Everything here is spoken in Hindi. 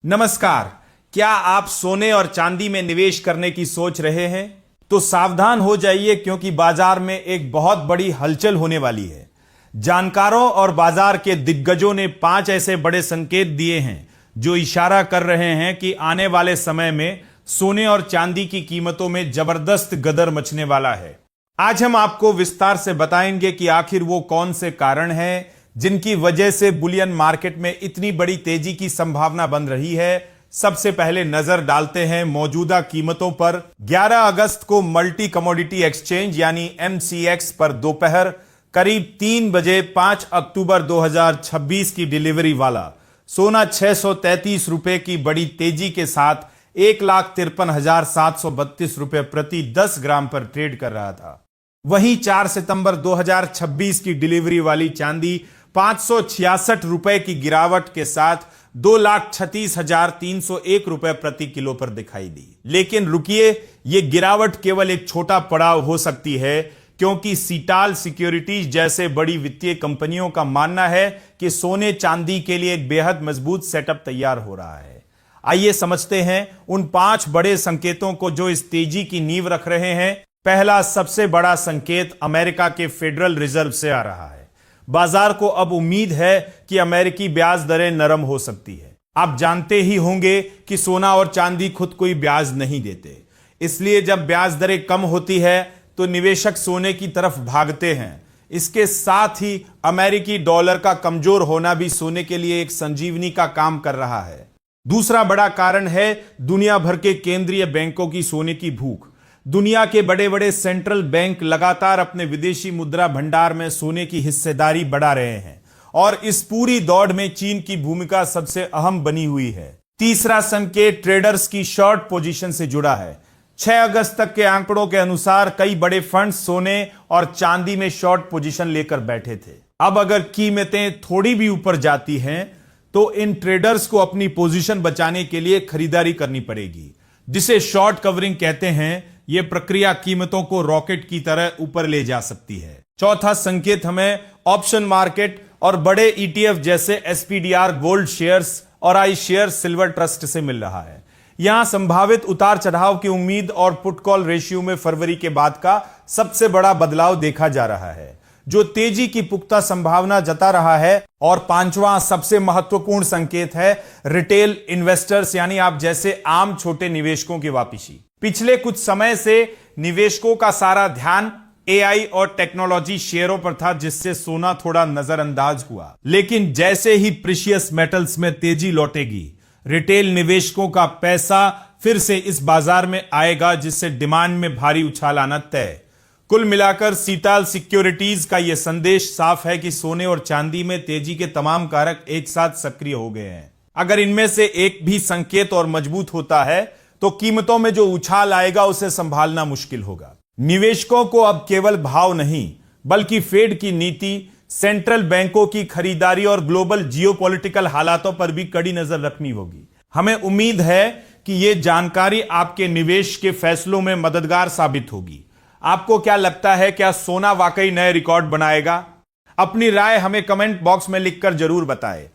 नमस्कार। क्या आप सोने और चांदी में निवेश करने की सोच रहे हैं? तो सावधान हो जाइए, क्योंकि बाजार में एक बहुत बड़ी हलचल होने वाली है। जानकारों और बाजार के दिग्गजों ने 5 ऐसे बड़े संकेत दिए हैं जो इशारा कर रहे हैं कि आने वाले समय में सोने और चांदी की कीमतों में जबरदस्त गदर मचने वाला है। आज हम आपको विस्तार से बताएंगे कि आखिर वो कौन से कारण हैं जिनकी वजह से बुलियन मार्केट में इतनी बड़ी तेजी की संभावना बन रही है। सबसे पहले नजर डालते हैं मौजूदा कीमतों पर। 11 अगस्त को मल्टी कमोडिटी एक्सचेंज यानी MCX पर दोपहर करीब 3 बजे 5 अक्टूबर 2026 की डिलीवरी वाला सोना 633 रुपए की बड़ी तेजी के साथ 1,53,732 रुपए प्रति 10 ग्राम पर ट्रेड कर रहा था। वहीं 4 सितंबर 2026 की डिलीवरी वाली चांदी 566 रुपए की गिरावट के साथ 2,36,301 रुपए प्रति किलो पर दिखाई दी। लेकिन रुकिए, यह गिरावट केवल एक छोटा पड़ाव हो सकती है, क्योंकि सीटाल सिक्योरिटीज जैसे बड़ी वित्तीय कंपनियों का मानना है कि सोने चांदी के लिए एक बेहद मजबूत सेटअप तैयार हो रहा है। आइए समझते हैं उन 5 बड़े संकेतों को जो इस तेजी की नींव रख रहे हैं। पहला सबसे बड़ा संकेत अमेरिका के फेडरल रिजर्व से आ रहा है। बाजार को अब उम्मीद है कि अमेरिकी ब्याज दरें नरम हो सकती है। आप जानते ही होंगे कि सोना और चांदी खुद कोई ब्याज नहीं देते, इसलिए जब ब्याज दरें कम होती है तो निवेशक सोने की तरफ भागते हैं। इसके साथ ही अमेरिकी डॉलर का कमजोर होना भी सोने के लिए एक संजीवनी का काम कर रहा है। दूसरा बड़ा कारण है दुनिया भर के केंद्रीय बैंकों की सोने की भूख। दुनिया के बड़े बड़े सेंट्रल बैंक लगातार अपने विदेशी मुद्रा भंडार में सोने की हिस्सेदारी बढ़ा रहे हैं और इस पूरी दौड़ में चीन की भूमिका सबसे अहम बनी हुई है। तीसरा संकेत ट्रेडर्स की शॉर्ट पोजीशन से जुड़ा है। 6 अगस्त तक के आंकड़ों के अनुसार कई बड़े फंड सोने और चांदी में शॉर्ट पोजीशन लेकर बैठे थे। अब अगर कीमतें थोड़ी भी ऊपर जाती हैं तो इन ट्रेडर्स को अपनी पोजीशन बचाने के लिए खरीदारी करनी पड़ेगी, जिसे शॉर्ट कवरिंग कहते हैं। यह प्रक्रिया कीमतों को रॉकेट की तरह ऊपर ले जा सकती है। चौथा संकेत हमें ऑप्शन मार्केट और बड़े ETF जैसे SPDR गोल्ड शेयर्स और iShares सिल्वर ट्रस्ट से मिल रहा है। यहां संभावित उतार चढ़ाव की उम्मीद और पुट कॉल रेशियो में फरवरी के बाद का सबसे बड़ा बदलाव देखा जा रहा है, जो तेजी की पुख्ता संभावना जता रहा है। और 5वां सबसे महत्वपूर्ण संकेत है रिटेल इन्वेस्टर्स यानी आप जैसे आम छोटे निवेशकों की वापसी। पिछले कुछ समय से निवेशकों का सारा ध्यान AI और टेक्नोलॉजी शेयरों पर था, जिससे सोना थोड़ा नजरअंदाज हुआ। लेकिन जैसे ही प्रीशियस मेटल्स में तेजी लौटेगी, रिटेल निवेशकों का पैसा फिर से इस बाजार में आएगा, जिससे डिमांड में भारी उछाल आना तय। कुल मिलाकर सीताल सिक्योरिटीज का यह संदेश साफ है कि सोने और चांदी में तेजी के तमाम कारक एक साथ सक्रिय हो गए हैं। अगर इनमें से एक भी संकेत और मजबूत होता है तो कीमतों में जो उछाल आएगा उसे संभालना मुश्किल होगा। निवेशकों को अब केवल भाव नहीं, बल्कि फेड की नीति, सेंट्रल बैंकों की खरीदारी और ग्लोबल जियोपॉलिटिकल हालातों पर भी कड़ी नजर रखनी होगी। हमें उम्मीद है कि यह जानकारी आपके निवेश के फैसलों में मददगार साबित होगी। आपको क्या लगता है, क्या सोना वाकई नए रिकॉर्ड बनाएगा? अपनी राय हमें कमेंट बॉक्स में लिखकर जरूर बताएं।